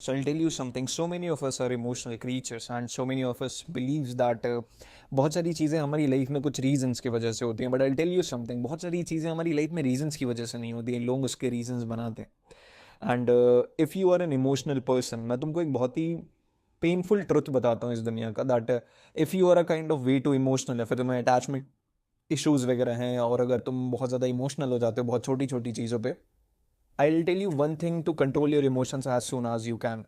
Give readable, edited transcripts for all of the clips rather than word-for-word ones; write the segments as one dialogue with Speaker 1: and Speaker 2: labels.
Speaker 1: So I'll tell you something. So many of us are emotional creatures and so many of us believes that बहुत सारी चीज़ें हमारी life में कुछ reasons की वजह से होती हैं. But I tell you something, बहुत सारी चीज़ें हमारी लाइफ में रीजंस की वजह से नहीं होती हैं, लोग उसके रीजंस बनाते हैं. And if you are an emotional person, मैं तुमको एक बहुत ही पेनफुल ट्रुथ बताता हूँ इस दुनिया का, that if you are a kind of way too emotional, या फिर तुम्हें अटैचमेंट इश्यूज़ वगैरह हैं, और अगर तुम बहुत ज़्यादा इमोशनल हो जाते हो बहुत छोटी छोटी चीज़ों पे, I will tell you one thing to control your emotions as soon as you can.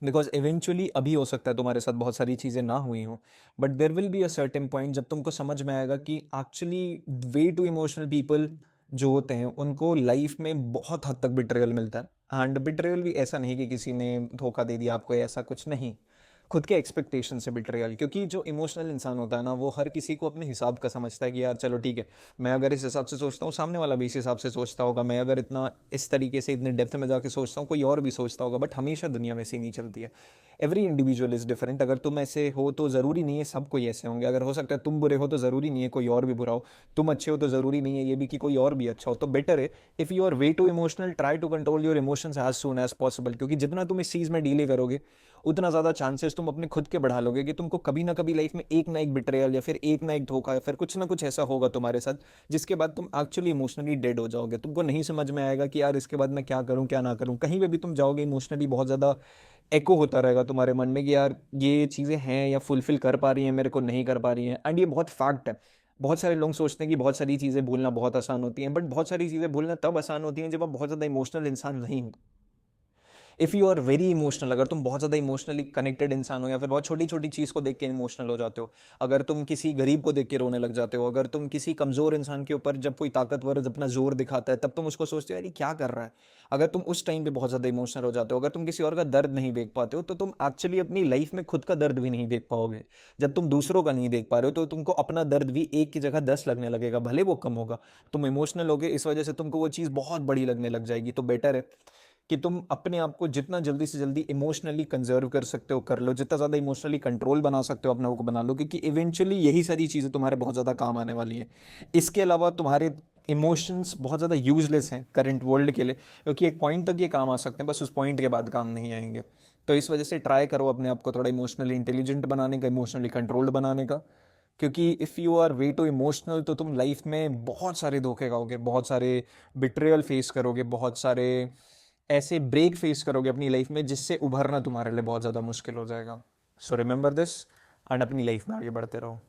Speaker 1: Because eventually अभी हो सकता है तुम्हारे साथ बहुत सारी चीज़ें ना हुई हों, but there will be a certain point जब तुमको समझ में आएगा कि actually way too emotional people जो होते हैं उनको लाइफ में बहुत हद तक बिट्रेयल मिलता है. एंड बिट्रेयल भी ऐसा नहीं कि किसी ने धोखा दे दिया आपको, ऐसा कुछ नहीं, खुद के एक्सपेक्टेशन से बिट्रेयल. क्योंकि जो इमोशनल इंसान होता है ना, वो हर किसी को अपने हिसाब का समझता है कि यार चलो ठीक है, मैं अगर इस हिसाब से सोचता हूँ सामने वाला भी इस हिसाब से सोचता होगा, मैं अगर इतना इस तरीके से इतने डेप्थ में जाके सोचता हूँ कोई और भी सोचता होगा. बट हमेशा दुनिया वैसी नहीं चलती है. Every individual is different. अगर तुम ऐसे हो तो ज़रूरी नहीं है सब कोई ऐसे होंगे. अगर हो सकता है तुम बुरे हो तो ज़रूरी नहीं है कोई और भी बुरा हो. तुम अच्छे हो तो ज़रूरी नहीं है ये भी कि कोई और भी अच्छा हो. तो बेटर है if you are way too emotional, try to control your emotions as soon as possible. क्योंकि जितना तुम इस चीज़ में डीले करोगे उतना ज़्यादा चांसेस तुम अपने खुद के बढ़ा लोगे कि तुमको कभी ना कभी लाइफ में एक ना एक बिट्रेयल या फिर एक ना एक धोखा या फिर कुछ ना कुछ ऐसा होगा तुम्हारे साथ जिसके बाद तुम एक्चुअली इमोशनली डेड हो जाओगे. तुमको नहीं समझ में आएगा कि यार इसके बाद मैं क्या करूं क्या ना करूं. कहीं पे भी तुम जाओगे इमोशनली बहुत ज़्यादा एको होता रहेगा तुम्हारे मन में कि यार ये चीज़ें हैं या फुलफिल कर पा रही हैं मेरे को, नहीं कर पा रही हैं. एंड ये बहुत फैक्ट है. बहुत सारे लोग सोचते हैं कि बहुत सारी चीज़ें भूलना बहुत आसान होती हैं, बट बहुत सारी चीज़ें भूलना तब आसान होती हैं जब आप बहुत ज़्यादा इमोशनल इंसान नहीं हो. If you are very emotional, अगर तुम बहुत ज़्यादा इमोशनली कनेक्टेड इंसान हो या फिर बहुत छोटी छोटी चीज़ को देख के इमोशनल हो जाते हो, अगर तुम किसी गरीब को देख के रोने लग जाते हो, अगर तुम किसी कमज़ोर इंसान के ऊपर जब कोई ताकतवर अपना जोर दिखाता है तब तुम उसको सोचते हो यार ये क्या कर रहा है, अगर तुम उस टाइम पे बहुत ज़्यादा इमोशनल हो जाते हो, अगर तुम किसी और का दर्द नहीं देख पाते हो, तो तुम एक्चुअली अपनी लाइफ में खुद का दर्द भी नहीं देख पाओगे. जब तुम दूसरों का नहीं देख पा रहे हो तो तुमको अपना दर्द भी एक की जगह 10 लगने लगेगा, भले वो कम होगा. तुम इमोशनल होगे इस वजह से तुमको वो चीज़ बहुत बड़ी लगने लग जाएगी. तो बेटर है कि तुम अपने आप को जितना जल्दी से जल्दी इमोशनली कंजर्व कर सकते हो कर लो, जितना ज़्यादा इमोशनली कंट्रोल बना सकते हो अपने आप को बना लो, क्योंकि इवेंचुअली यही सारी चीज़ें तुम्हारे बहुत ज़्यादा काम आने वाली है. इसके अलावा तुम्हारे इमोशंस बहुत ज़्यादा यूजलेस हैं करंट वर्ल्ड के लिए, क्योंकि एक पॉइंट तक ये काम आ सकते हैं, बस उस पॉइंट के बाद काम नहीं आएंगे. तो इस वजह से ट्राई करो अपने आप को थोड़ा इमोशनली इंटेलिजेंट बनाने का, इमोशनली कंट्रोल्ड बनाने का. क्योंकि if you are way too emotional तो तुम लाइफ में बहुत सारे धोखे खाओगे, बहुत सारे बिट्रेयल फेस करोगे, बहुत सारे ऐसे ब्रेक फेस करोगे अपनी लाइफ में जिससे उभरना तुम्हारे लिए बहुत ज़्यादा मुश्किल हो जाएगा. सो रिमेंबर दिस एंड अपनी लाइफ में आगे बढ़ते रहो.